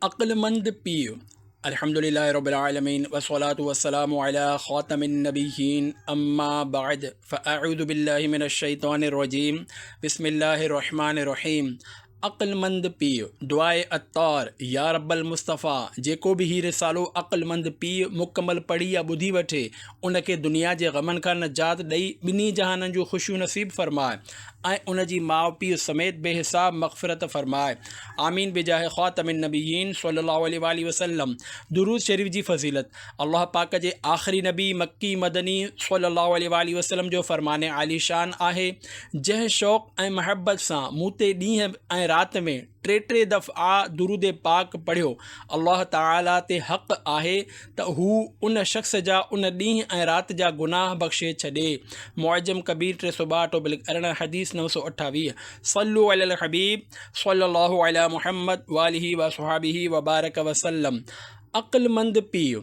अक्लमंद पीर। अल्हम्दुलिल्लाह रब्बिल आलमीन वस्सलातु वस्सलामु अला खातमिन नबिय्यीन अम्मा बाद फ़अऊज़ु बिल्लाहि मिनश शैतानिर रजीम बिस्मिल्लाहिर रहमानिर रहीम। अक्लमंद पीर दुआए अत्तार या रब्बल मुस्तफ़ा। जेको भी ही रिसालो अक्लमंद पीर मुकम्मल पढ़ी या ॿुधी वठे उनखे दुनिया जे ग़मनि खां निजात ॾेई ॿिन्ही जहाननि जूं ख़ुशियूं नसीब फ़रमाए ऐं उन जी माउ पीउ समेत बेहिसाब मग़फ़िरत फ़रमाए। आमीन बिजाह ख़ातमिन नबिय्यीन सल्लल्लाहु अलैहि वसल्लम। दुरूद शरीफ़ जी फ़ज़ीलत। अल्लाह पाक जे आख़िरी नबी मक्की मदनी सल्लल्लाहु अलैहि वसल्लम जो फ़रमाने आलीशान आहे, जंहिं शौक़ ऐं महबत सां मूं ते ॾींहं ऐं रात में टे दफ़ा दुरूद पाक पढ़ियो, अल्लाह ताला ते हक़ आहे त हू उन शख़्स जा उन ॾींहं ऐं रात जा गुनाह बख़्शे छॾे। मुअज्जम कबीर 362 हदीस 928। सल्लु अलल हबीब सल्लल्लाहु अला मुहम्मद वालिहि व सहाबिहि व बारक वसल्लम। अक्लमंद पीर।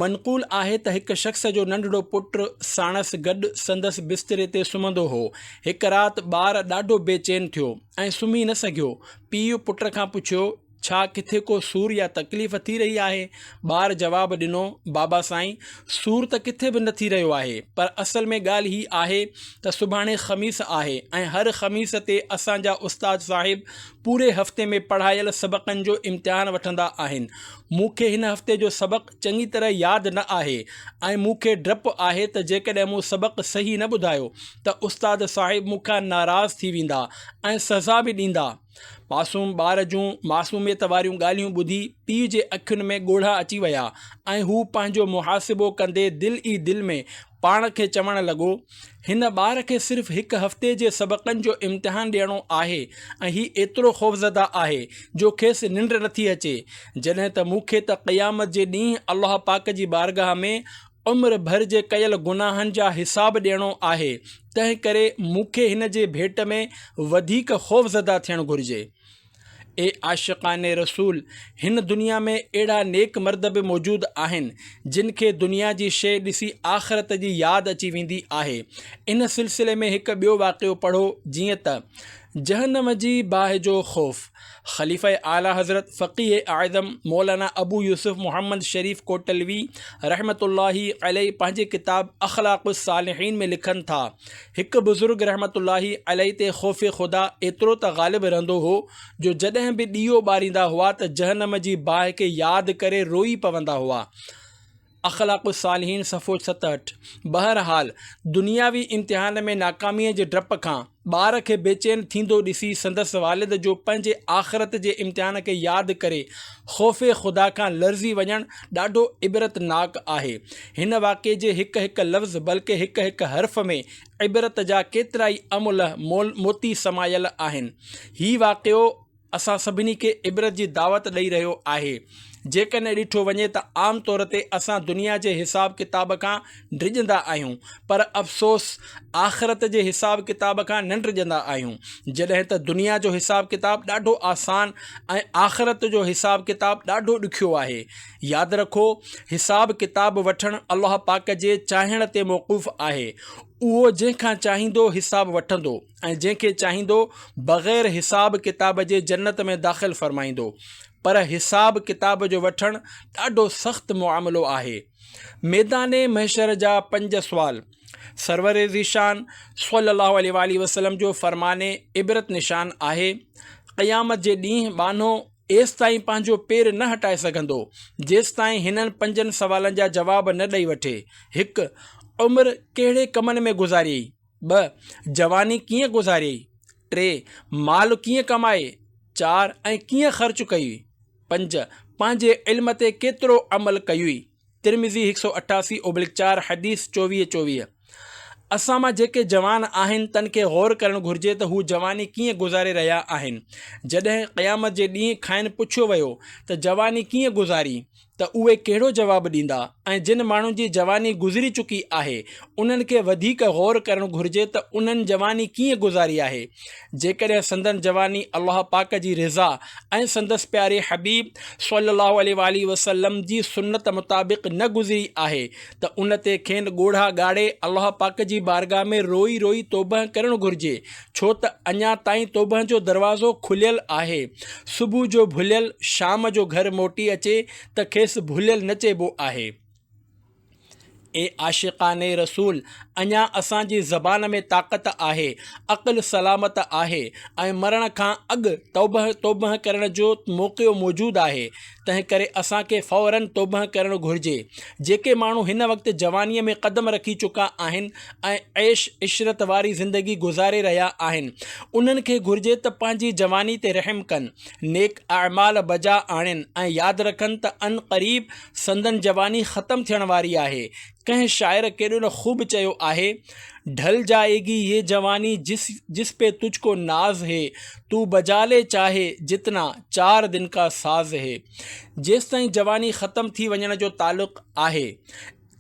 मनक़ूल आहे त हिकु शख़्स जो नंढड़ो पुटु साणस गॾु संदसि बिस्तरे ते सुम्हंदो हो। हिकु राति ॿारु ॾाढो बेचैन थियो ऐं सुम्ही न सघियो। पीउ पुट खां पुछियो, छा किथे को सूर या तकलीफ़ थी रही आहे? ॿारु जवाबु ॾिनो, बाबा साईं, सूर त किथे बि न थी रहियो आहे, पर असल में ॻाल्हि ही आहे त सुभाणे ख़मीस आहे ऐं हर ख़मीस ते असांजा उस्ताद साहिब पूरे हफ़्ते में पढ़ायल सबक़नि जो इम्तिहान वठंदा आहिनि। मूंखे हिन हफ़्ते जो सबक़ चङी तरह यादि न आहे ऐं मूंखे डपु आहे त जेकॾहिं मूं सबक़ सही न ॿुधायो त उस्ताद साहिब मूंखां नाराज़ थी वेंदा ऐं सज़ा बि ॾींदा। मासूम ॿार जूं मासूमियत वारियूं ॻाल्हियूं ॿुधी पीउ जे अखियुनि में ॻोढ़ा अची विया ऐं हू पंहिंजो मुहासिबो कंदे दिलि ई दिलि में पाण खे चवणु लॻो, हिन ॿार खे सिर्फ़ु हिकु हफ़्ते जे सबक़नि जो इम्तिहान ॾियणो आहे ऐं हीउ एतिरो ख़ौफ़ज़दा आहे जो खेसि निंड नथी अचे, जॾहिं त मूंखे त क़यामत जे ॾींहुं अल्लाह पाक जी बारगाह में उम्र भर जे कयल गुनाहनि जा हिसाब ॾियणो आहे। तंहिं करे मूंखे हिन जे भेट में वधीक ख़ौफ़ज़दा थियणु घुरिजे। ए आशिक़ाने रसूल, हिन दुनिया में अहिड़ा नेक मर्द बि मौजूदु आहिनि जिन खे दुनिया जी शइ ॾिसी आख़िरत जी यादि अची वेंदी आहे। इन सिलसिले में हिकु ॿियो वाक़ियो पढ़ो, जीअं त जहन्नम जी बाहि जो ख़ौफ़। ख़लीफ़ा आला हज़रत फ़क़ीह आज़म मौलाना अबू यूसुफ़ मोहम्मद शरीफ़ कोटलवी रहमतुल्लाहि अलैहि पंहिंजे किताब अख़लाक़ुस सालिहीन में लिखनि था, हिकु बुज़ुर्ग रहमतुल्लाहि अलैहि ते ख़ौफ़ ख़ुदा एतिरो त ग़ालिब रहंदो हो जो जॾहिं बि ॾीओ ॿारींदा हुआ त जहन्नम जी बाहि खे यादि करे रोई पवंदा हुआ। अख़लाक़ुस सालिहीन सफ़ो 67। बहरहाल दुनियावी इम्तिहान में नाकामीअ जे डप खां ॿार खे बेचैन थींदो ॾिसी संदसि वालिद जो पंहिंजे आख़िरत जे इम्तिहान खे यादि करे ख़ौफ़ ख़ुदा खां लर्ज़ी वञणु ॾाढो इबरतनाक आहे। हिन वाक़े जे हिकु हिकु लफ़्ज़ बल्कि हिकु हिकु हर्फ़ में इबरत जा केतिरा ई अमुल मोती समायल आहिनि। हीउ वाक़ियो असां सभिनी खे इबरत जी दावत ॾेई रहियो आहे। जेकॾहिं ॾिठो वञे त आम तौर ते असां दुनिया जे हिसाब किताब खां डिॼंदा आहियूं, पर अफ़सोस आख़िरत जे हिसाब किताब खां न डिॼंदा आहियूं। जॾहिं त दुनिया जो हिसाब किताब ॾाढो आसान ऐं आख़िरत जो हिसाब किताब ॾाढो ॾुखियो आहे। यादि रखो, हिसाब किताब वठणु अल्लाह पाक जे चाहिण ते मौक़ूफ़ आहे। उहो जंहिंखां चाहींदो हिसाब वठंदो ऐं जंहिंखे चाहींदो बग़ैर हिसाब किताब जे जन्नत में दाख़िल फ़रमाईंदो, पर हिसाब किताब जो वठणु ॾाढो सख़्तु मुआमिलो आहे। मैदाने महशर जा 5 सुवाल। सरवरे ज़ीशान सल्लल्लाहु अलैहि वसल्लम जो फ़रमाने इबरत निशान आहे, क़यामत जे ॾींहुं बानो एसि ताईं पंहिंजो पेर न हटाए सघंदो जेसि ताईं हिननि 5 सवालनि जा जवाब न ॾेई वठे। 1. उमिरि कहिड़े कमनि में गुज़ारियई? 2. जवानी कीअं गुज़ारियई? 3. माल कीअं कमाए? 4. ऐं कीअं ख़र्च कई? 5. पंहिंजे इल्म ते केतिरो अमल कयुई? तिरमिज़ी 188/4 हदीस 24-24। असां मां जेके जवान आहिनि तन खे ग़ौर करणु घुरिजे त हू जवानी कीअं गुज़ारे रहिया आहिनि। जॾहिं क़यामत जे ॾींहुं खाइनि पुछियो वियो त जवानी कीअं गुज़ारी, त उहे कहिड़ो जवाबु ॾींदा ऐं जिन माण्हुनि जी जवानी गुज़री चुकी आहे उन्हनि खे वधीक गौर करणु घुरिजे त उन्हनि जवानी कीअं गुज़ारी आहे। जेकॾहिं संदन जवानी अल्लाह पाक जी रिज़ा ऐं संदसि प्यारे हबीब सल्लल्लाहु अलैहि वसल्लम जी सुन्नत मुताबिक़ न गुज़री आहे त उन ते खेनि ॻोढ़ा ॻाड़े अल्लाह पाक जी बारगाह में रोई रोई तौबह करणु घुरिजे, छो त अञा ताईं तौबह जो दरवाज़ो खुलियल आहे। सुबुह जो भुलियल शाम जो घर मोटी अचे त खेसि भुलियल न चइबो आहे। ए आशिक़ाने रसूल, अञा असांजी ज़बान में ताक़त आहे, अक़ल सलामत आहे ऐं मरण खां अॻु तौबह करण जो मौक़ो मौजूदु आहे। तंहिं करे असांखे फ़ौरन तौबह करणु घुरिजे। जेके माण्हू हिन वक़्तु जवानीअ में क़दम रखी चुका आहिनि ऐं ऐश इशरत वारी ज़िंदगी गुज़ारे रहिया आहिनि, उन्हनि खे घुरिजे त पंहिंजी जवानी ते रहम कनि, नेक अमाल बजा आणनि ऐं यादि रखनि त अन क़रीब संदन जवानी ख़तमु थियण वारी आहे। कंहिं शाइर केॾो न ख़ूब चयो आहे, ढल जाएगी ये जवानी जिस पे तुझको नाज है, तू बजा ले चाहे जितना 4 दिन का साज़ है। जेसिताईं जवानी ख़तमु थी वञण जो तालुक़ आहे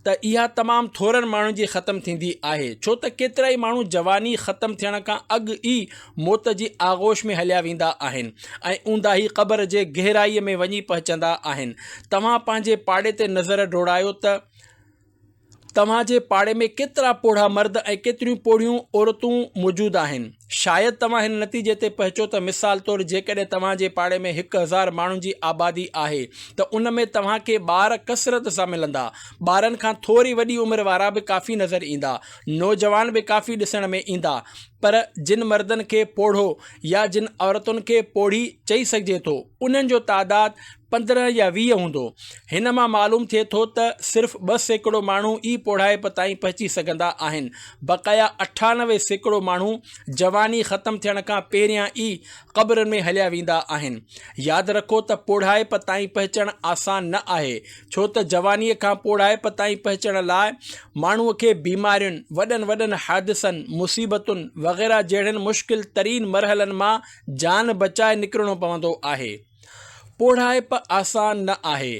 त इहा तमामु थोरनि माण्हुनि जी ख़तमु थींदी आहे, छो त केतिरा ई माण्हू जवानी ख़तमु थियण खां अॻु ई मौत जी आगोश में हलिया वेंदा आहिनि ऐं ऊंदा ई क़बर जे गहराईअ में वञी पहुचंदा आहिनि। तव्हां पंहिंजे पाड़े ते नज़र डोड़ायो त तव्हांजे पाड़े में केतिरा पोढ़ा मर्द ऐं केतिरियूं पोढ़ियूं औरतूं मौजूदु आहिनि। शायदि तव्हां हिन नतीजे ते पहुचो त मिसाल तौरु जेकॾहिं तव्हांजे पाड़े में 1000 माण्हुनि जी आबादी आहे त उन में तव्हांखे ॿार कसरत सां मिलंदा। ॿारनि खां थोरी वॾी उमिरि वारा बि काफ़ी नज़र ईंदा, नौजवान बि काफ़ी ॾिसण में ईंदा, पर जिन मर्दनि खे पोढ़ो या जिन औरतुनि खे पोढ़ी चई सघिजे थो उन्हनि जो तइदादु 15 या 20 हूंदो। हिन मां मालूम थिए थो त सिर्फ़ु 2% माण्हू ई पोढ़ाइप ताईं पहुची सघंदा आहिनि। बक़ाया 98% माण्हू जवानी ख़तमु थियण खां पहिरियां ई क़ब्रनि में हलिया वेंदा आहिनि। यादि रखो त पोढ़ाइप ताईं पहुचणु आसान न आहे, छो त जवानीअ खां पोढ़ाइप ताईं पहुचण लाइ माण्हूअ खे बीमारियुनि, वॾनि हादिसनि, मुसीबतुनि वग़ैरह जहिड़नि मुश्किल तरीन मरहलनि मां जान बचाए निकिरणो पवंदो आहे। पोढ़ाइप आसान न आहे।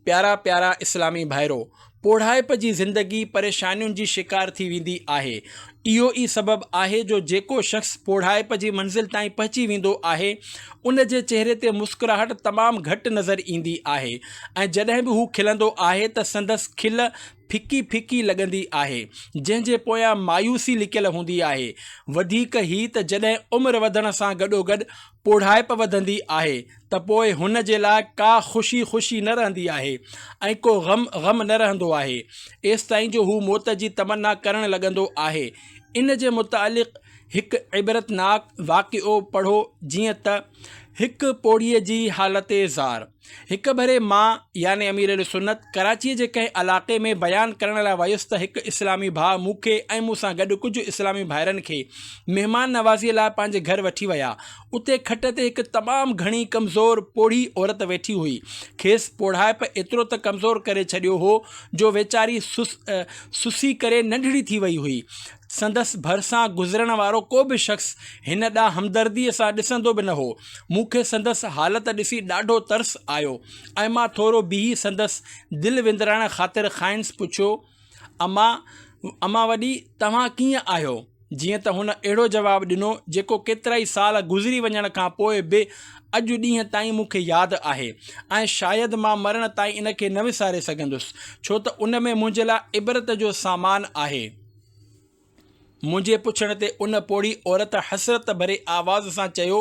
प्यारा प्यारा इस्लामी भाइरो, पोढ़ाइप जी ज़िंदगी परेशानियुनि जी शिकार थी वेंदी आहे। इहो ई सबबु आहे जो जेको शख़्स पोढ़ाइप जी मंज़िल ताईं पहुची वेंदो आहे उन जे चहिरे ते मुस्कुराहट तमामु घटि नज़र ईंदी आहे ऐं जॾहिं बि हू खिलंदो आहे त संदसि खिल फिकी फिकी लॻंदी आहे, जंहिंजे पोयां मायूसी लिकियल हूंदी आहे। वधीक ई त जॾहिं उमिरि वधण सां गॾोगॾु पोढ़ाइप वधंदी आहे त पोइ हुन जे लाइ का ख़ुशी न रहंदी आहे ऐं को ग़म न रहंदो आहे, एसिताईं जो हू मौत जी तमन्ना करणु लॻंदो आहे। इन जे मुतालिक़ हिकु इबरतनाक वाक़िओ पढ़ो, जीअं त हिकु पोढ़ीअ जी हालत ज़ार। हिकु भेरे मां यानी अमीर सुन्नत कराचीअ जे कंहिं इलाइक़े में बयानु करण लाइ वयुसि त हिकु इस्लामी भाउ मूंखे ऐं मूंसां गॾु कुझु इस्लामी भाइरनि खे महिमान नवाज़ीअ लाइ पंहिंजे घर वठी विया। उते खट ते हिकु तमामु घणी कमज़ोर पोढ़ी औरत वेठी हुई। खेसि पोढ़ाइप एतिरो त कमज़ोर करे छॾियो हो जो वेचारी सुसी करे नंढड़ी थी वई हुई। संदसि भरिसां गुज़रण वारो को बि शख़्स हिन ॾांहुं हमदर्दीअ सां ॾिसंदो बि न हो। मूंखे संदसि हालत ॾिसी ॾाढो तरस आयो ऐं मां थोरो बीही संदसि दिलि विंदराइण ख़ातिर खाइन्स पुछियो, अमा वॾी, तव्हां कीअं आहियो? जीअं त हुन अहिड़ो जवाबु ॾिनो जेको केतिरा ई साल गुज़री वञण खां पोइ बि अॼु ॾींहं ताईं मूंखे यादि आहे ऐं शायदि मां मरण ताईं इन खे न विसारे सघंदुसि, छो त उन में मुंहिंजे लाइ इबरत जो सामान आहे। मुंहिंजे पुछण ते उन पोढ़ी औरत हसरत भरे आवाज़ सां चयो,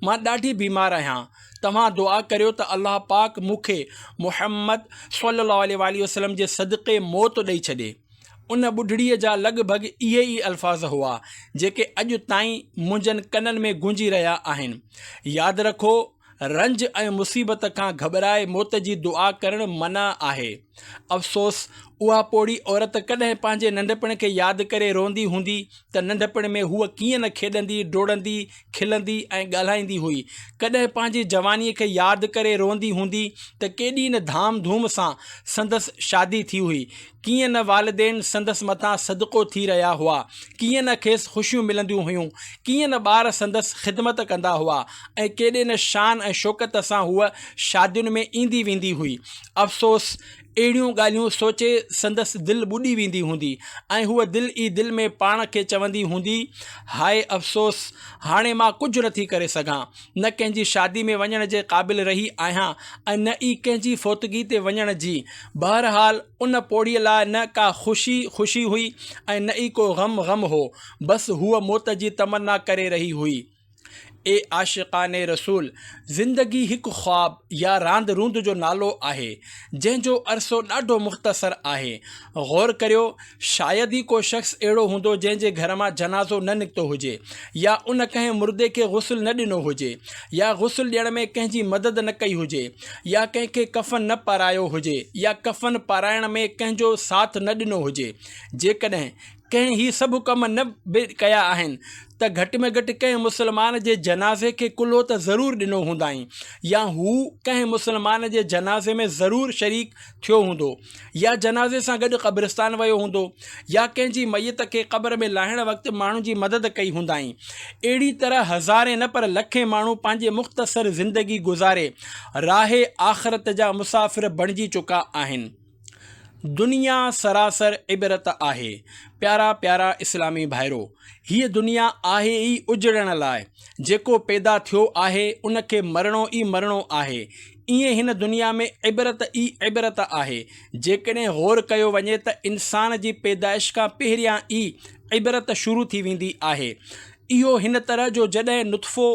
मां ॾाढी बीमार आहियां, तव्हां दुआ करियो त अल्लाह पाक मूंखे मुहम्मद सल्लल्लाहु अलैहि वसल्लम जे सदक़े मौत ॾेई छॾे। उन ॿुढड़ीअ जा लॻभॻि इहे ई अल्फाज़ हुआ जेके अॼु ताईं मुंहिंजनि कननि में गूंजी रहिया आहिनि। यादि रखो, रंज ऐं मुसीबत खां घबराए मौत जी दुआ करणु मना आहे। अफ़सोस, उहा पोड़ी औरत कॾहिं पंहिंजे नंढपण खे यादि करे रोंदी हूंदी त नंढपण में हूअ कीअं न खेॾंदी, डोड़ंदी, खिलंदी ऐं ॻाल्हाईंदी हुई। कॾहिं पंहिंजी जवानीअ खे यादि करे रोंदी हूंदी त केॾी न धाम धूम सां संदसि शादी थी हुई, कीअं न वालिदेन संदसि मथां सदको थी रहिया हुआ, कीअं न खेसि ख़ुशियूं मिलंदियूं हुयूं, कीअं न ॿार संदसि ख़िदमत कंदा हुआ ऐं केॾे न शान ऐं शौक़त सां हूअ शादियुनि में ईंदी वेंदी हुई। अफ़सोस, अहिड़ियूं ॻाल्हियूं सोचे संदसि दिलि ॿुॾी वेंदी हूंदी ऐं हूअ दिलि ई दिलि में पाण खे चवंदी हूंदी, हाय अफ़सोस, हाणे मां कुझु नथी करे सघां, न कंहिंजी शादी में वञण जे क़ाबिल रही आहियां ऐं न ई कंहिंजी फोतगी ते वञण जी। बहरहाल उन पोड़ीअ लाइ न का ख़ुशी हुई ऐं न ई को ग़म हो, बसि हूअ मौत जी तमन्ना करे रही हुई। ए आशिक़ाने रसूल, ज़िंदगी हिकु ख़्वाब या रांद रूंद जो नालो आहे जंहिंजो अरसो ॾाढो मुख़्तसर आहे। ग़ौर करियो, शायदि ई को शख़्स अहिड़ो हूंदो जंहिंजे घर मां जनाज़ो न निकितो हुजे, या उन कंहिं मुर्दे खे गुस्ल न ॾिनो हुजे, या गुस्ल ॾियण में कंहिंजी मदद न कई हुजे, या कंहिंखे कफ़न न पारायो हुजे, या कफ़न पाराइण में कंहिंजो साथ न ॾिनो हुजे। जेकॾहिं कंहिं ही सभु कम न बि कया आहिनि त घटि में घटि कंहिं मुसलमान जे जनाज़े खे कुल्हो त ज़रूरु ॾिनो हूंदाई, या हू कंहिं मुसलमान जे जनाज़े में ज़रूरु शरीक थियो हूंदो, या जनाज़े सां गॾु क़ब्रिस्तान वियो हूंदो, या कंहिंजी मैयत खे क़ब्र में लाहिण वक़्तु माण्हू जी मदद कई हूंदाई। अहिड़ी तरह हज़ारे न पर लखे माण्हू पंहिंजे मुख़्तसर ज़िंदगी गुज़ारे राहे आख़िरत जा मुसाफ़िर बणिजी चुका आहिनि। दुनिया सरासर इबरत आहे। प्यारा प्यारा इस्लामी भाइरो, हीअ दुनिया आहे ई उजड़ण लाइ। जेको पैदा थियो आहे उनखे मरणो ई मरणो आहे। ईअं हिन दुनिया में इबरत ई इबरत आहे। जेकॾहिं ग़ौर कयो वञे त इंसान जी पैदाइश खां पहिरियां ई इबरत शुरू थी वेंदी आहे। इहो हिन तरह जो जॾहिं नुतफ़ो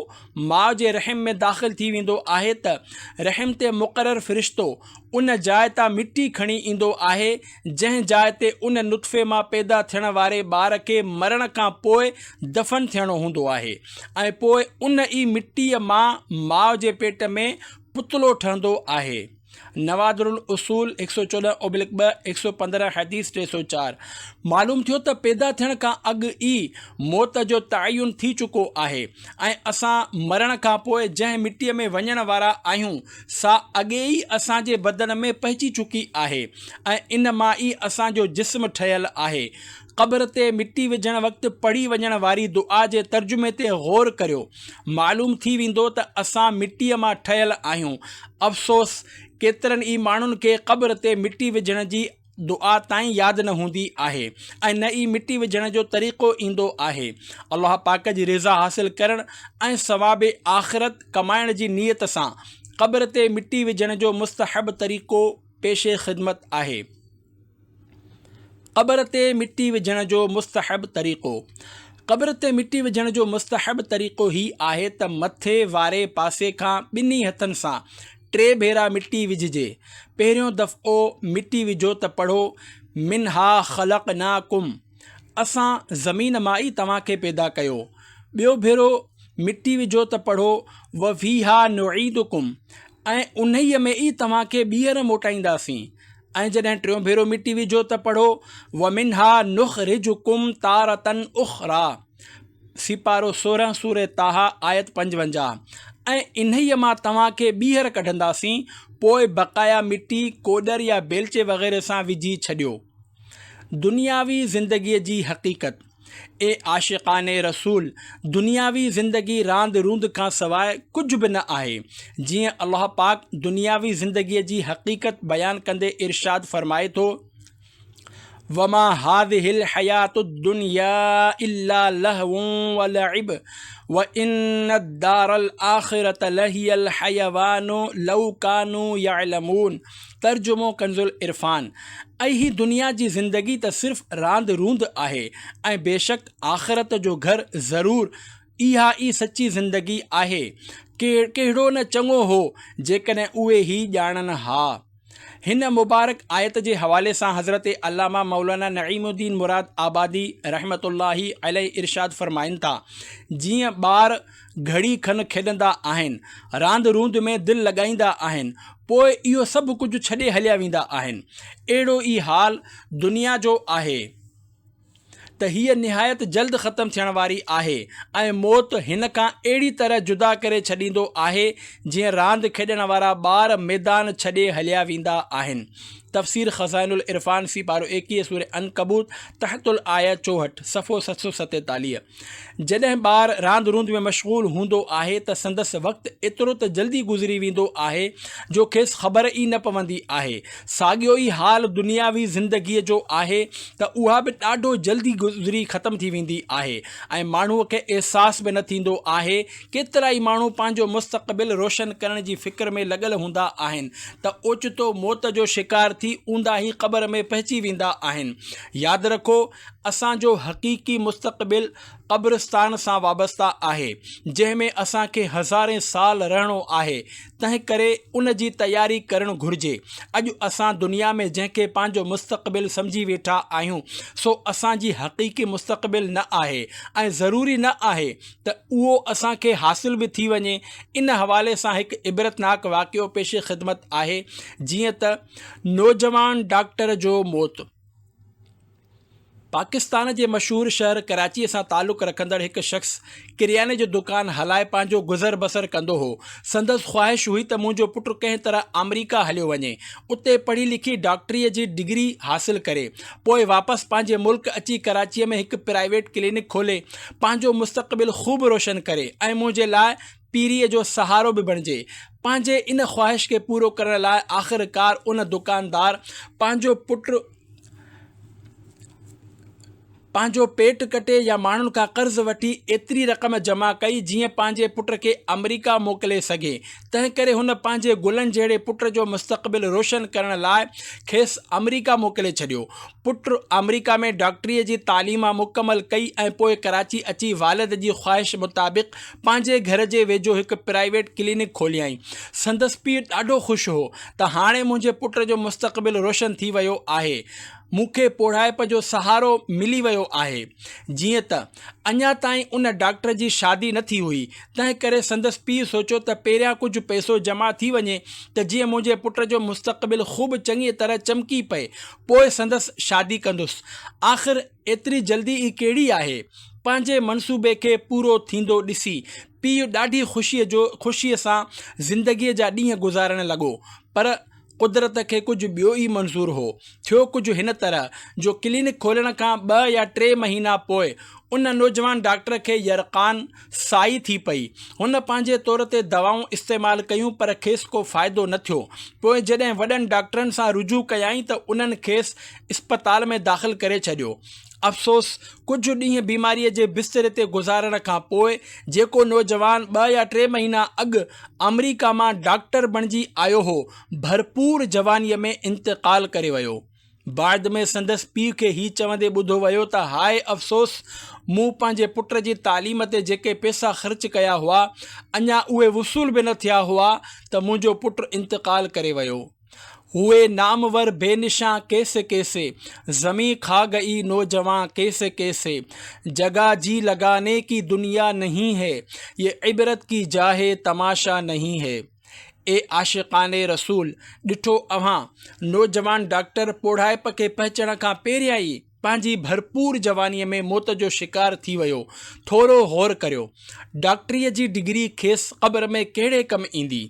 माउ जे रहम में दाख़िल थी वेंदो आहे त रहम ते मुक़ररु फ़रिश्तो उन जाइ तां मिटी खणी ईंदो आहे जंहिं जाइ ते उन नुतफ़े मां पैदा थियण वारे ॿार खे मरण खां पोइ दफ़न थियणो हूंदो आहे, ऐं पोइ उन ई मिटीअ मां माउ जे पेट में पुतलो ठहंदो आहे। नवादुल उसूल 114/2 115 हदीस 304। मालूम थियो त पैदा थियण खां अॻु ई मौत जो तयन थी चुको आहे ऐं असां मरण खां पोइ जंहिं मिटीअ में वञण वारा आहियूं सा अॻे ई असांजे बदन में पहुची चुकी आहे ऐं इन मां ई असांजो जिस्म ठहियल आहे। क़ब्र ते मिटी विझण वक़्तु पढ़ी वञण वारी दुआ जे तर्जुमे ते ग़ौर करियो। मालूम थी वेंदो त असां मिटीअ मां ठहियल आहियूं। अफ़सोस, केतिरनि ई माण्हुनि खे क़ब्र ते मिटी विझण जी दुआ ताईं यादि न हूंदी आहे ऐं न ई मिटी विझण जो तरीक़ो ईंदो आहे। अल्लाह पाक जी रिज़ा हासिल करण ऐं सवाबे आख़िरत कमाइण जी नीयत सां क़ब्र ते मिटी विझण जो मुस्तहब तरीक़ो पेशे ख़िदमत आहे। क़ब्र ते मिटी विझण जो मुस्तहब तरीक़ो। क़ब्र ते मिटी विझण जो मुस्तहब तरीक़ो ही आहे त मथे वारे पासे खां ॿिन्ही हथनि सां 3 भेरा मिटी विझिजे। पहिरियों दफ़ो मिटी विझो त पढ़ो, मिनहा ख़लक़नाकुम, असां ज़मीन मां ई तव्हांखे पैदा कयो। ॿियो भेरो मिटी विझो त पढ़ो, वफ़ीहा नुईदुकुम, ऐं उन्हीअ में ई तव्हांखे ॿीहर मोटाईंदासीं। ऐं जॾहिं 3 भेरो मिटी विझो त पढ़ो, वमिनहा नुख़रिजुकुम तारतन उख़रा, सिपारो 16 सूरह ताहा आयत 55। ऐं इन्हीअ मां तव्हांखे ॿीहर कढंदासीं, पोइ बक़ाया मिटी कोडर या बेलचे वग़ैरह सां विझी छॾियो। दुनियावी ज़िंदगीअ जी हक़ीक़त। ए आशिक़ाने रसूल, दुनियावी ज़िंदगी रांद रूंद खां सवाइ कुझु बि न आहे। जीअं अल्लाह पाक दुनियावी ज़िंदगीअ जी हक़ीक़त बयानु कंदे इरशाद फ़रमाए थो, वमा हाज़िहिल हयातुद दुनिया इल्ला लहवुन व लइब व इन्नद-दारल आख़िरत लहियल हयवानु लौ कानू यअलमून। तर्जुमो कंज़ुल इरफ़ान। ऐं ही दुनिया जी ज़िंदगी त सिर्फ़ु रांद रूंद आहे ऐं बेशक आख़िरत जो घर ज़रूरु इहा ई सची ज़िंदगी आहे। कहिड़ो न चङो हो जेकॾहिं उहे ही ॼाणनि हा। हिन मुबारक आयत जे हवाले सां हज़रत अल्लामा मौलाना नईमुद्दीन मुराद आबादी रहमतुल्लाही अलैहि इरशाद फ़रमाइनि था, जीअं ॿार घड़ी खन खेॾंदा आहिनि, रांद रूंद में दिलि लॻाईंदा आहिनि, पोइ इहो सभु कुझु छॾे हलिया वेंदा आहिनि। अहिड़ो ई हाल दुनिया जो आहे त हीअ निहायत जल्द ख़तमु थियण वारी आहे ऐं मौत हिन खां अहिड़ी तरह जुदा करे छॾींदो आहे जीअं रांदि खेॾण वारा ॿार मैदान छॾे हलिया वेंदा आहिनि। तफ़सीर ख़ज़ाइनुल इरफ़ान फ़ी पारो 21 सूरह अनकबूत तहतुल आयत 64 सफ़ो 747। जॾहिं ॿार रांदि रूंद में मशग़ूल हूंदो आहे त संदसि वक़्तु एतिरो त जल्दी गुज़री वेंदो आहे जो खेसि ख़बर ई न पवंदी आहे। साॻियो ई हाल दुनियावी ज़िंदगीअ जो आहे त उहा बि ॾाढो जल्दी गुज़री ख़तमु थी वेंदी आहे ऐं माण्हूअ खे अहसास बि न थींदो आहे। केतिरा ई माण्हू पंहिंजो मुस्तक़बिल रोशन करण जी फ़िक्र में लॻल हूंदा आहिनि त ओचितो मौत जो शिकार थी ऊंदा ई क़बर में पहुची वेंदा आहिनि। यादि रखो, असांजो हक़ीक़ी मुस्तक़बिल क़ब्रिस्तान सां वाबस्ता आहे जंहिंमें असांखे हज़ारे साल रहणो आहे। तंहिं करे उन जी तयारी करणु घुरिजे। अॼु असां दुनिया में जंहिंखे पंहिंजो मुस्तक़बिल सम्झी वेठा आहियूं सो असांजी हक़ीक़ी मुस्तक़बिल न आहे ऐं ज़रूरी न आहे त उहो असांखे हासिल बि थी वञे। इन हवाले सां हिकु इबरतनाक वाक़ियो पेश ख़िदमत आहे। जीअं त नौजवान डॉक्टर जो मौत। पाकिस्तान जे मशहूरु शहर कराचीअ सां तालुक़ु रखंदड़ हिकु शख़्स किरियाने जो दुकानु हलाए पंहिंजो गुज़र बसर कंदो हो। संदसि ख़्वाहिश हुई त मुंहिंजो पुटु कंहिं तरह अमरीका हलियो वञे, उते पढ़ी लिखी डॉक्टरीअ जी डिग्री हासिल करे पोइ वापसि पंहिंजे मुल्क अची कराचीअ में हिकु प्राइवेट क्लिनिक खोले पंहिंजो मुस्तक़बिल ख़ूब रोशन करे ऐं मुंहिंजे लाइ पीरीअ जो सहारो बि बणिजे। पंहिंजे इन ख़्वाहिश खे पूरो करण लाइ आख़िरकार उन दुकानदार पंहिंजो पेट कटे या माण्हुनि खां कर्ज़ वठी एतिरी रक़म जमा कई जीअं पंहिंजे पुट खे अमरीका मोकिले सघे। तंहिं करे हुन पंहिंजे गुलनि जहिड़े पुट जो मुस्तक़बिल रोशन करण लाइ खेसि अमरीका मोकिले छॾियो। पुटु अमरीका में डॉक्टरीअ जी तालीम मुकमल कई ऐं पोइ कराची अची वालिद जी ख़्वाहिश मुताबिक़ पंहिंजे घर जे वेझो हिकु प्राइवेट क्लिनिक खोलियाईं। संदसि पीउ ॾाढो ख़ुशि हो त हाणे मुंहिंजे पुट जो मुस्तक़बिल रोशन थी वियो आहे, मूंखे पढ़ाइप जो सहारो मिली वियो आहे। जीअं त अञा ताईं उन डॉक्टर जी शादी न थी हुई, तंहिं करे संदसि पीउ सोचियो त पहिरियां कुझु पैसो जमा थी वञे त जीअं मुंहिंजे पुट जो मुस्तक़बिल ख़ूब चङी तरह चमकी पए, पोइ संदसि शादी कंदुसि। आख़िर एतिरी जल्दी ई कहिड़ी आहे। पंहिंजे मनसूबे खे पूरो थींदो ॾिसी पीउ ॾाढी ख़ुशीअ सां ज़िंदगीअ जा ॾींहं गुज़ारण लॻो। पर कुदरत खे कुझु ॿियो ई मंज़ूर हो। थियो कुझु हिन तरह जो क्लिनिक खोलण खां 2 या 3 महीना पोइ उन नौजवान डॉक्टर खे यरक़ान साई थी पई। हुन पंहिंजे तौर ते दवाऊं इस्तेमालु कयूं पर खेसि को फ़ाइदो न थियो। पोइ जॾहिं वॾनि डॉक्टरनि सां रुजू कयाईं त उन्हनि खेसि इस्पताल में दाख़िल करे छॾियो। अफ़सोस, कुझु ॾींहं बीमारीअ जे बिस्तरे ते गुज़ारण खां पोइ जेको नौजवान 2 या 3 महीना अॻु अमरीका मां डॉक्टर बणिजी आयो हो, भरपूर जवानीअ में इंतक़ाल करे वियो। बाद में संदसि पीउ खे हीउ चवंदे ॿुधो वियो त हाय अफ़सोस, मूं पंहिंजे पुट जी तालीम ते जेके पैसा ख़र्च कया हुआ अञा उहे वसूल बि न थिया हुआ त मुंहिंजो पुटु इंतक़ाल करे वियो। हुए नामवर बेनिशां कैसे कैसे, ज़मीं खा गई नौजवान कैसे कैसे, जगह जी लगाने की दुनिया नहीं है, ये इबरत की जाहे तमाशा नहीं है। ए आशिक़ाने रसूल, ॾिठो अव्हां नौजवान डॉक्टर पौढ़ाइप खे पहुचण खां पहिरियां ई पंहिंजी भरपूर जवानीअ में मौत जो शिकार थी वियो। थोरो गौर करियो, डॉक्टरीअ जी डिग्री खेसि क़ब्र में कहिड़े कमु ईंदी।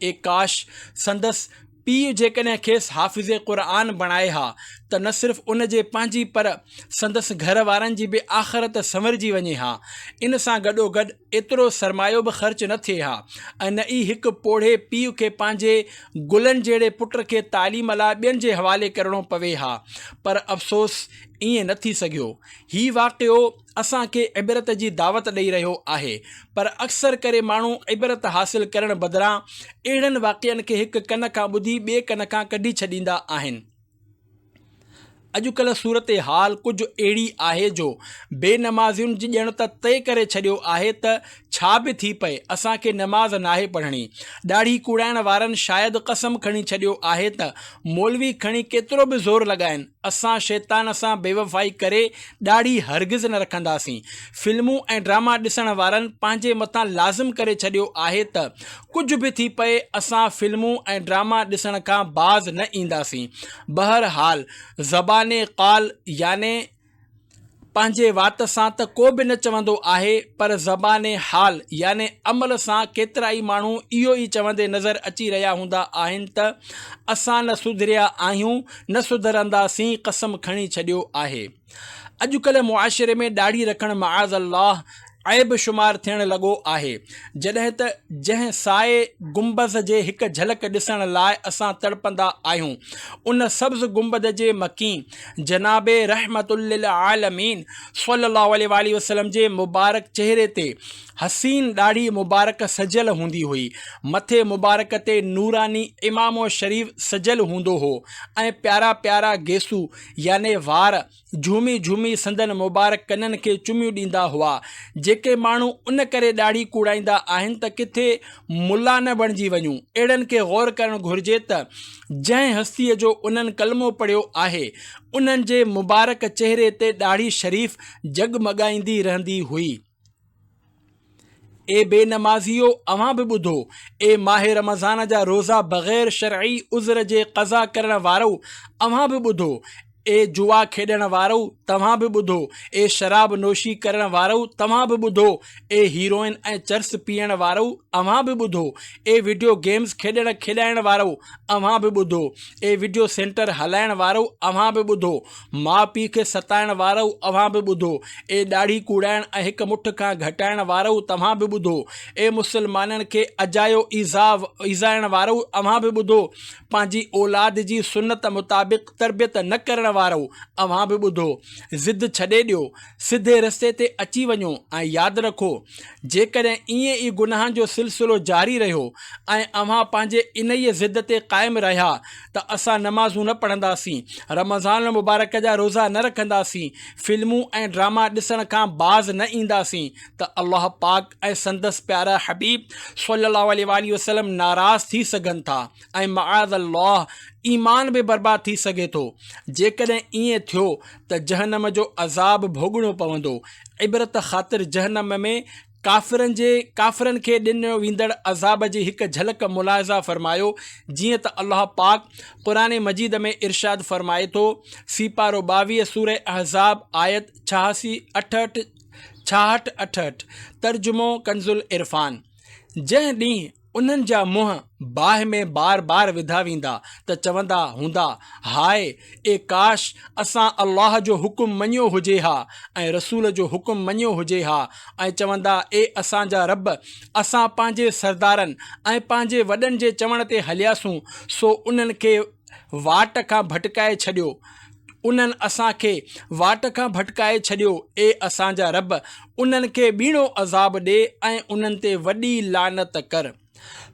ए काश संदसि पीउ जेकॾहिं खेसि हाफ़िज़ क़ुरान बणाए हा त न सिर्फ़ु उन जे पंहिंजी पर संदसि घर वारनि जी बि आख़िरत संवरजी वञे हा। इन सां गॾोगॾु एतिरो सरमायो बि ख़र्च न थिए हा ऐं न ई हिकु पोढ़े पीउ खे पंहिंजे गुलनि जहिड़े पुट खे तालीम लाइ ॿियनि जे हवाले करिणो पवे हा। पर अफ़सोस, ईअं न थी सघियो। हीउ वाक़ियो असांखे इबरत जी दावत ॾेई रहियो आहे, पर अक्सर करे माण्हू इबरत हासिल करण बदिरां अहिड़नि वाक़िअनि खे हिकु कन खां ॿुधी ॿिए कन खां कढी छॾींदा आहिनि। अॼुकल्ह सूरत हाल कुझु अहिड़ी आहे जो बेनमाज़ियुनि जी ॼण त तइ करे छॾियो आहे त छा बि थी पए असांखे नमाज़ नाहे पढ़णी। दाढ़ी कूड़ाइण वारनि शायदि कसम खणी छॾियो आहे त मौलवी खणी केतिरो बि ज़ोर लॻाइनि, असां शैतान सां बेवफ़ाई करे दाढ़ी हरगिज़ न रखंदासीं। फिल्मूं ऐं ड्रामा ॾिसण वारनि पंहिंजे मथां लाज़िम करे छॾियो आहे त कुझु बि थी पए असां फिल्मूं ऐं ड्रामा ॾिसण खां बाज़ न ईंदासीं। बहरहाल ज़बाने क़ाल याने पंहिंजे वात सां त को बि न चवंदो आहे, पर ज़बाने हाल याने अमल सां केतिरा ई माण्हू इहो ई चवंदे नज़र अची रहिया हूंदा आहिनि त असां न सुधरिया आहियूं, न सुधरंदासीं, कसम खणी छॾियो आहे। अॼुकल्ह मुआशिरे में दाढ़ी रखणु मआज़ अल्लाह ऐब शुमार थियण लॻो आहे। जॾहिं त जंहिं साए गुंबज़ जे हिकु झलक ॾिसण लाइ असां तड़पंदा आहियूं, उन सब्ज़ गुंबद जे मकीन जनाबे रहमतुल लिल आलमीन सल्लल्लाहु अलैहि वसल्लम जे मुबारक चेहरे ते हसीन दाढ़ी मुबारक सजियल हूंदी हुई। मथे मुबारक ते नूरानी इमामो शरीफ़ सजियल हूंदो हो ऐं प्यारा प्यारा गेसू याने वार झूमी झूमी संदन मुबारक कननि खे चुमियूं ॾींदा हुआ। जेके माण्हू उन करे दाढ़ी कूड़ाईंदा आहिनि त किथे मुला न बणिजी वञूं। अहिड़नि खे गौर करणु घुरिजे त जंहिं हस्तीअ जो उन्हनि कलमो पढ़ियो आहे, उन्हनि जे मुबारक चेहरे ते दाढ़ी शरीफ़ जगमगाईंदी रहंदी हुई। ए बेनमाज़ियो, अव्हां बि ॿुधो। ए माहे रमज़ान जा रोज़ा बग़ैर शरई उज़र जे क़ज़ा करण वारो, अव्हां बि ॿुधो। ए जुआ खेॾण वारो, तव्हां बि ॿुधो। ए शराब नोशी करण वारो, तव्हां बि ॿुधो। ए हीरोइन ऐं चर्स पीअण वारो, अव्हां बि ॿुधो। ए वीडियो गेम्स खेॾाइण वारो, अव्हां बि ॿुधो। ए वीडियो सेंटर हलाइण वारो, अव्हां बि ॿुधो। माउ पीउ खे सताइण वारो, अव्हां बि ॿुधो। ए दाढ़ी कूड़ाइण ऐं हिकु मुठ खां घटाइण वारो, तव्हां बि ॿुधो। ए मुसलमाननि खे अजायो ईज़ाइण वारो, अव्हां बि ॿुधो। पंहिंजी औलाद जी सुन्नत मुताबिक़ तरबियत न करण वारो, अव्हां बि ॿुधो। ज़िद छॾे ॾियो, सिधे रस्ते ते अची वञो ऐं यादि रखो, जेकॾहिं ईअं ई गुनाहनि जो सिलसिलो जारी रहियो ऐं अव्हां पंहिंजे इन ई ज़िद ते क़ाइमु रहिया त असां नमाज़ूं न पढ़ंदासीं, रमज़ान मुबारक जा रोज़ा न रखंदासीं, फिल्मूं ऐं ड्रामा ॾिसण खां बाज़ न ईंदासीं, त अल्लाह पाक ऐं संदसि प्यारा हबीब सल्लल्लाहु अलैहि वसल्लम नाराज़ थी सघनि था ऐं मआज़ अल्लाह ईमान बि बर्बाद थी सघे थो। जेकॾहिं ईअं थियो त जहन्नम जो अज़ाब भोगणो पवंदो। इबरत ख़ातिर जहन्नम में काफ़िरनि खे ॾिनो वेंदड़ अज़ाब जी हिकु झलक मुलाहिज़ा फ़रमायो, जीअं त अल्लाह पाक क़ुरान मजीद में इरशाद फ़रमाए थो। सीपारो 22 सूरह अहज़ाब आयत 66-68 तर्जुमो कंज़ुल इरफ़ान। जंहिं ॾींहुं उन्हनि जा मुंहं बाहि में बार बार विधा वेंदा त चवंदा हूंदा, हाय ए काश असां अल्लाह जो हुकुम मञियो हुजे हा ऐं रसूल जो हुकुम मञियो हुजे हा, ऐं चवंदा, ए असांजा रब, असां पंहिंजे सरदारनि ऐं पंहिंजे वॾनि जे चवण ते हलियासूं, सो उन्हनि खे वाट खां भटकाए छॾियो। उन्हनि असांखे वाट खां भटकाए छॾियो। ए असांजा रब, उन्हनि खे ॿीणो अज़ाब ॾे ऐं उन्हनि ते वॾी लानत कर।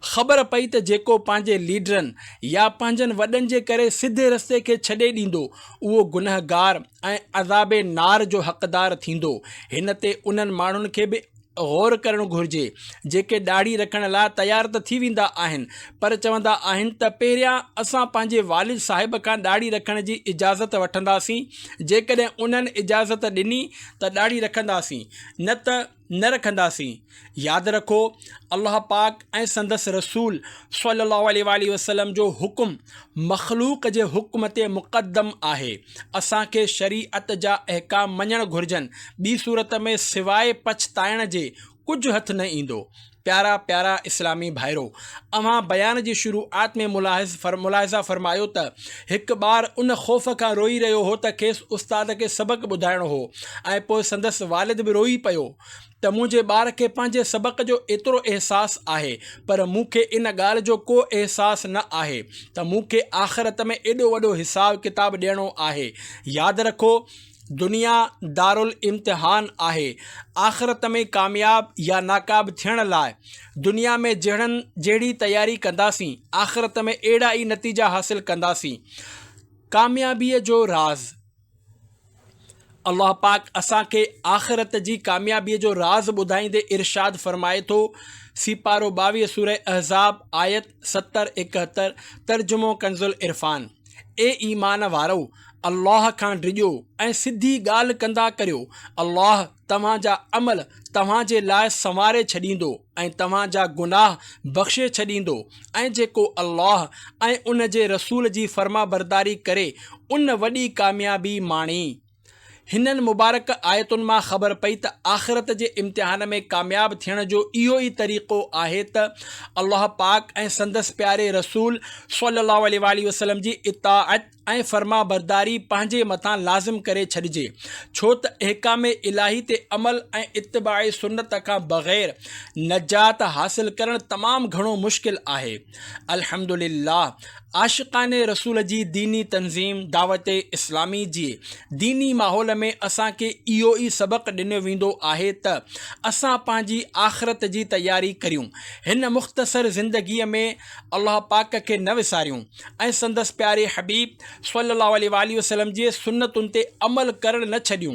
ख़बर पई त जेको पंहिंजे लीडरनि या पंहिंजनि वॾनि जे करे सिधे रस्ते खे छॾे ॾींदो, उहो गुनहगार ऐं अज़ाबे नार जो हक़दार थींदो। हिन ते उन्हनि माण्हुनि खे बि गौर करणु घुरिजे जेके दाढ़ी रखण लाइ तयार त थी वेंदा आहिनि, पर चवंदा आहिनि त पहिरियां असां पंहिंजे वालिद साहिब खां दाढ़ी रखण जी इजाज़त वठंदासीं, जेकॾहिं उन्हनि इजाज़त ॾिनी त दाढ़ी रखंदासीं, न त न रखंदासीं। यादि रखो, अल्लाह पाक ऐं संदसि रसूल सल्लल्लाहु अलैहि वसल्लम जो हुकुम मख़लूक़ जे हुक्म ते मुक़द्दम आहे। असांखे शरीअत जा अहकाम मञणु घुरिजनि। ॿी सूरत में सवाइ पछताइण जे कुझु हथु न ईंदो। प्यारा प्यारा इस्लामी भाइरो, अव्हां बयान जी शुरूआत में मुलाहिज़ा फ़रमायो त हिकु ॿार उन ख़ौफ़ खां रोई रहियो हो त खेसि उस्ताद खे सबक़ु ॿुधाइणो हो ऐं पोइ संदसि वालिद बि रोई पियो त मुंहिंजे ॿार खे पंहिंजे सबक़ जो एतिरो अहसासु आहे, पर मूंखे इन ॻाल्हि जो को अहसासु न आहे त मूंखे आख़िरत में एॾो वॾो हिसाब किताब ॾियणो आहे। यादि रखो, दुनिया दारुल इम्तिहान आहे। आख़िरत में कामयाब या नाकाब थियण लाइ दुनिया में जहिड़ी तयारी कंदासीं, आख़िरत में अहिड़ा ई नतीजा हासिल कंदासीं। कामयाबीअ जो राज़। अल्लाह पाक असांखे आख़िरत जी कामयाबीअ जो राज़ ॿुधाईंदे इरशाद फ़रमाए थो, सीपारो 22 सूरह अहज़ाब आयत 70-71, तर्जुमो कंज़ुल इरफ़ान। ए ईमान वारो, अल्लाह खां डिॼो ऐं सिधी ॻाल्हि कंदा करियो। अल्लाह तव्हांजा अमल तव्हांजे लाइ संवारे छॾींदो ऐं तव्हांजा गुनाह बख़्शे छॾींदो। ऐं जेको अल्लाह ऐं उन जे रसूल जी फ़र्मा बरदारी करे उन वॾी कामयाबी माणी। हिननि मुबारक आयतुनि मां ख़बर पई त आख़िरत जे इम्तिहान में कामयाब थियण जो इहो ई तरीक़ो आहे त अल्लाह पाक ऐं संदसि प्यारे रसूल सल्लल्लाहु अलैहि वसल्लम जी इताअत ऐं फ़र्मा बरदारी पंहिंजे मथां लाज़िम करे छॾिजे, छो त अहकाम इलाही ते अमल ऐं इत्तिबाए सुन्नत खां बग़ैर नजात हासिल करणु तमामु घणो मुश्किल आहे। अल्हम्दुलिल्लाह, आशिक़ाने रसूल जी दीनी तंज़ीम दावत इस्लामी जी दीनी माहौल में असांखे इहो ई सबक़ ॾिनो वेंदो आहे त असां पंहिंजी आख़िरत जी तयारी करियूं, हिन मुख़्तसर ज़िंदगीअ में अल्लाह पाक खे न विसारियूं ऐं संदसि प्यारे हबीब सल्लल्लाहु अलैहि वसल्लम जे सुन्नतुनि ते अमल करणु न छॾियूं।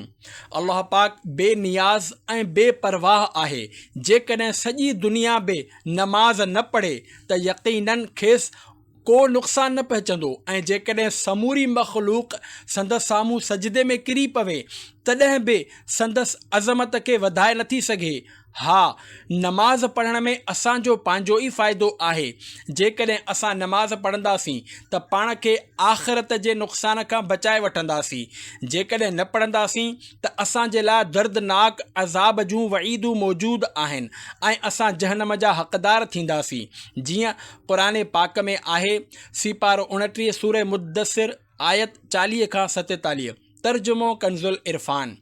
अल्लाह पाक बेनियाज़ ऐं बेपरवाह आहे। जेकॾहिं सॼी दुनिया बि नमाज़ न पढ़े त यक़ीनन खेसि को नुक़सानु न पहुचंदो, ऐं जेकॾहिं समूरी मख़लूक़ संदसि साम्हूं सजदे में किरी पवे तॾहिं बि संदसि अज़मत खे वधाए नथी सघे। हा, नमाज़ पढ़ण में असांजो पंहिंजो ई फ़ाइदो आहे। जेकॾहिं असां नमाज़ पढ़ंदासीं त पाण खे आख़िरत जे नुक़सान खां बचाए वठंदासीं। जेकॾहिं न पढ़ंदासीं त असांजे लाइ दर्दनाक अज़ाब जूं वईदूं मौजूदु आहिनि ऐं असां जहन्नम जा हक़दार थींदासीं। जीअं क़ुरान पाक में आहे, सीपारो 29 सूरह मुद्दसिर आयत 40-47, तर्जुमो कंज़ुल इरफ़ान।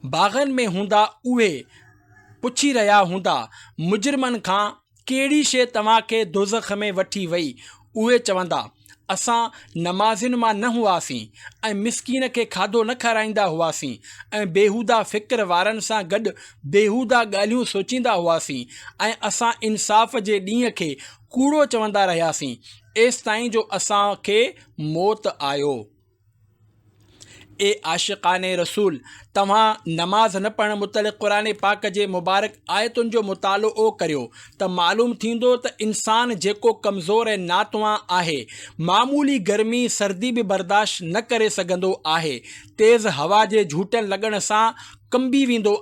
बाग़नि में हूंदा उहे पुछी रहिया हूंदा, मुजरिमनि खां कहिड़ी शइ तव्हांखे दोज़ख में वठी वई? उहे चवंदा, असां नमाज़ियुनि मां न हुआसीं ऐं मिसकीन खे खाधो न खाराईंदा हुआसीं ऐं बेहूदा फ़िक्र वारनि सां गॾु बेहूदा ॻाल्हियूं सोचींदा हुआसीं ऐं असां इंसाफ़ जे ॾींहं खे कूड़ो चवंदा रहियासीं, एसि ताईं जो असांखे मौत आयो। ए आशिक़ाने रसूल, तव्हां नमाज़ न पढ़ण मुतलिक़ क़ुरान पाक जे मुबारक आयतुनि जो मुतालो करियो त मालूम थींदो त इंसान जेको कमज़ोर ऐं नातवां आहे, मामूली गर्मी सर्दी बि बर्दाश्त न करे सघंदो आहे, तेज़ हवा जे झूटनि लॻण सां कुंभी वेंदो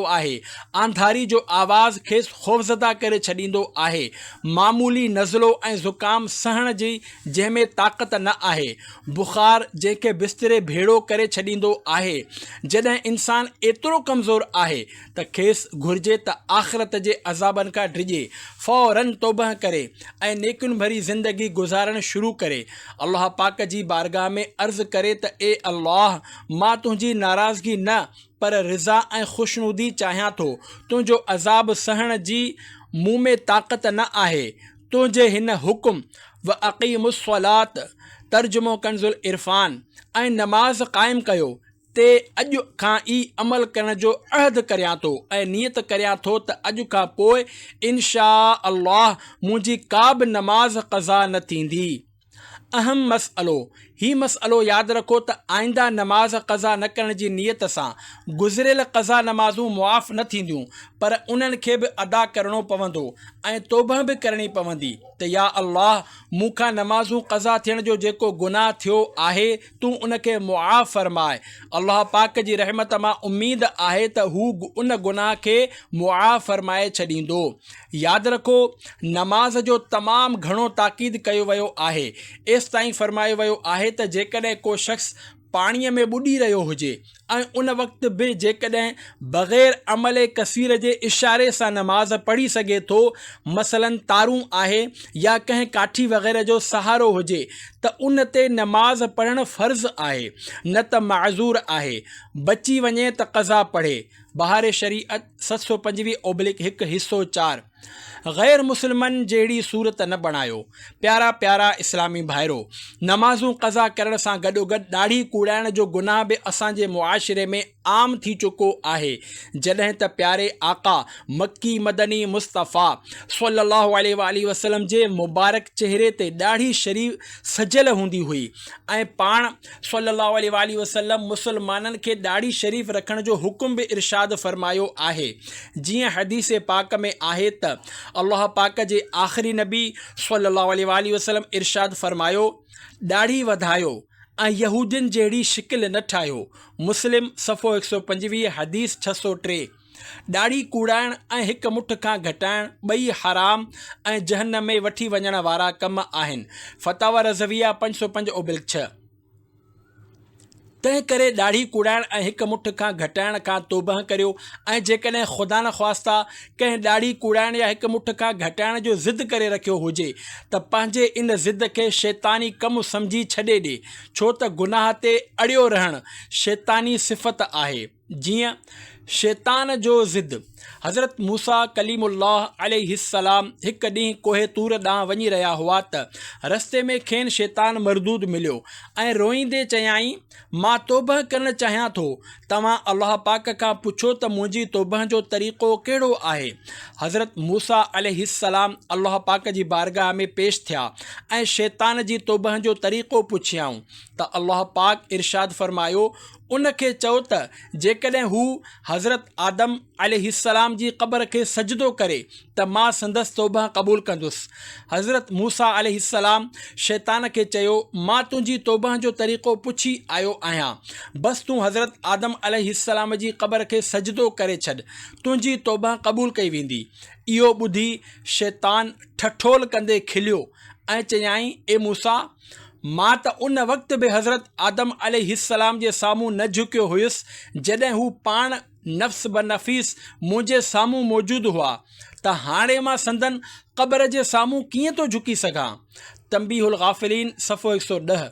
आहे, आंधारी जो आवाज़ खेसि ख़ौफ़ज़दा करे छॾींदो आहे, मामूली नज़लो ऐं ज़ुकाम सहण जी जंहिंमें ताक़त न आहे, बुख़ार जंहिंखे बिस्तरे भेड़ो करे छॾींदो आहे। जॾहिं इंसान एतिरो कमज़ोर आहे त खेसि घुर्जे त आख़िरत जे अज़ाबनि खां डिॼे, फ़ौरन तौबह करे ऐं नेकियुनि भरी ज़िंदगी गुज़ारणु शुरू करे, अल्लाह पाक जी बारगाह में अर्ज़ु करे त ए अल्लाह, मां तुंहिंजी नाराज़गी न पर रिज़ा ऐं ख़ुशनुदी चाहियां थो। तुंहिंजो अज़ाब सहण जी मूं में ताक़त न आहे। तुंहिंजे हिन हुकुम व अक़ीमुस्सलात, तर्जुमो कंज़ुल इरफ़ान, ऐं नमाज़ क़ाइमु कयो ते अॼु खां ई अमल करण जो अहद करियां थो ऐं नियत करियां थो त अॼु खां पोइ इंशा अल्लाह मुंहिंजी का बि नमाज़ क़ज़ा न थींदी। अहम मसइलो, ही मसइलो यादि रखो त आइंदा नमाज़ क़ज़ा न करण जी नियत सां गुज़िरियल क़ज़ा नमाज़ूं मुआफ़ न थींदियूं, पर उन्हनि खे बि अदा करणो पवंदो ऐं तौबह बि करणी पवंदी त या अल्लाह, मूंखां नमाज़ूं क़ज़ा थियण जो जेको गुनाह थियो आहे, तूं उनखे मुआफ़ फ़रमाए। अल्लाह पाक जी रहमत मां उमेद आहे त हू उन गुनाह खे मुआफ़ फ़रमाए छॾींदो। यादि रखो, नमाज़ जो तमामु घणो ताक़ीद कयो वियो आहे। एसि ताईं फ़रमायो वियो आहे त जेकॾहिं को शख़्स पाणीअ में ॿुॾी रहियो हुजे ऐं उन वक़्तु बि जेकॾहिं बग़ैर अमल कसीर जे इशारे सां नमाज़ पढ़ी सघे थो, मसलन तारूं आहे या कंहिं काठी वग़ैरह जो सहारो हुजे, त उन ते नमाज़ पढ़णु फ़र्ज़ु आहे, न त माज़ूर आहे। बची वञे त क़ज़ा पढ़े। बहार शरीअत 725/1 हिस्सो 4। गैर मुसलमान जहिड़ी सूरत न बणायो। प्यारा प्यारा इस्लामी भाइरो, नमाज़ूं क़ज़ा करण सां गॾोगॾु ॾाढ़ी कूड़ाइण जो गुनाह बि असांजे मुआशिरे में आम थी चुको आहे। जॾहिं त प्यारे आका मक्की मदनी मुस्तफ़ा सल्लल्लाहु अलैहि वसल्लम जे मुबारक चेहरे ते ॾाढ़ी शरीफ़ सजियल हूंदी हुई ऐं पाण सल्लल्लाहु अलैहि वसल्लम मुसलमाननि खे ॾाढ़ी शरीफ़ रखण जो हुकुम बि इरशाद फरमायो आहे। जीअं हदीस पाक में आहे त अल्लाह पाक जे आख़िरी नबी सल्लल्लाहु अलैहि वसल्लम इरशाद फरमायो, ॾाढ़ी वधायो ऐं यहूदियुनि जहिड़ी शिकिल न ठाहियो। मुस्लिम सफ़ो 125 हदीस 603। ॾाढ़ी कूड़ाइण ऐं हिकु मुठ खां घटाइण ॿई हराम ऐं जहन्नम में वठी वञण वारा कम आहिनि। फतावा रज़विया 505/6। तंहिं करे ॾाढ़ी कूड़ाइण ऐं हिकु मुठ खां घटाइण खां तौबह करियो ऐं जेकॾहिं ख़ुदा न ख़्वास्ता कंहिं ॾाढ़ी कूड़ाइण या हिकु मुठ खां घटाइण जो ज़िद करे रखियो हुजे त पंहिंजे इन ज़िद खे शैतानी कमु सम्झी छॾे ॾे, छो त गुनाह ते अड़ियो रहणु शैतानी सिफ़त आहे। जीअं शैतान जो ज़िद। हज़रत मूसा कलीमुल्लाह अलैहिस्सलाम हिकु ॾींहुं कोहे तूर ॾांहुं वञी रहिया हुआ त रस्ते में खेनि शैतान मरदूद मिलियो ऐं रोईंदे चयाईं, मां तौबह करणु चाहियां थो, तव्हां अल्लाह पाक खां पुछो त मुंहिंजी तौबह जो तरीक़ो कहिड़ो आहे। हज़रत मूसा अलैहिस्सलाम अल्लाह पाक जी बारगाह में पेश थिया ऐं शैतान जी तौबह जो तरीक़ो पुछियाऊं त अल्लाह पाक इरशाद फरमायो, उनखे चओ त जेकॾहिं हू हज़रत आदम अलैहिस्सलाम जी क़ब्र खे सजदो करे त मां संदसि तौबह क़बूल कंदुसि। हज़रत मूसा अलैहिस्सलाम शैतान खे चयो, मां तुंहिंजी तौबह जो तरीक़ो पुछी आयो आहियां, बसि तूं हज़रत आदम अलैहिस्सलाम जी क़ब्र खे सजदो करे छॾ, तुंहिंजी तौबह क़बूल कई वेंदी। इहो ॿुधी शैतान ठठोल कंदे खिलियो ऐं चयाईं, ए मूसा, मां त उन वक़्तु बि हज़रत आदम अलैहिस्सलाम जे साम्हूं न झुकियो हुयुसि जॾहिं हू पाण नफ़्स बनफ़ीस मुंहिंजे साम्हूं मौजूदु हुआ, त हाणे मां संदन क़ब्र जे साम्हूं कीअं थो झुकी सघां। तंबीहुल गाफ़िलीन सफ़ो 110।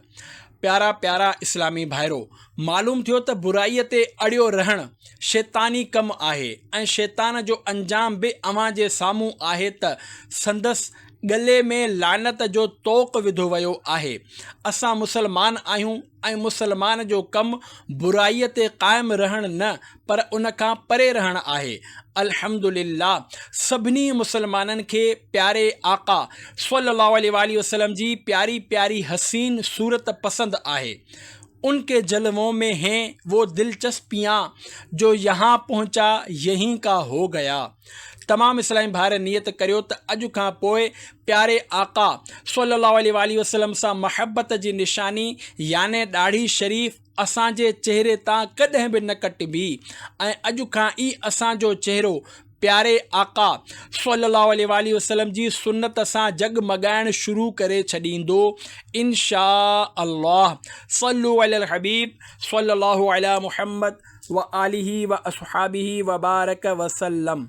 प्यारा प्यारा इस्लामी भाइरो, मालूम थियो त बुराईअ ते अड़ियो रहणु शैतानी कमु आहे ऐं शैतान जो अंजाम बि अव्हां जे साम्हूं आहे त संदसि गले में लानत जो तोक विधो वियो आहे। असां मुसलमान आहियूं ऐं मुसलमान जो कमु बुराईअ ते क़ाइमु रहणु न पर उन खां परे रहणु आहे। अल्हम्दुलिल्लाह सभिनी मुसलमाननि खे प्यारे आका सल्लल्लाहु अलैहि वसल्लम जी प्यारी प्यारी हसीन सूरत पसंद आहे। उनके जलवों में हैं वो दिलचस्पियाँ जो यहाँ पहुँचा यहीं का हो गया। तमाम इस्लामी भाइर नियत करियो त अॼु खां पोइ प्यारे आका सल्लल्लाहु अलैहि वसल्लम सां महबत जी निशानी याने ॾाढ़ी शरीफ़ असांजे चेहरे तां कॾहिं बि न कटिबी ऐं अॼु खां ई असांजो चेहरो प्यारे आका सल्लल्लाहु अलैहि वसल्लम जी सुन्नत सां जगमगाइण शुरू करे छॾींदो इंशा अल्लाह। सल्लु अलल हबीब सल्लल्लाहु अला मुहम्मद व आलिही व अस्हाबिही व बारक वसल्लम।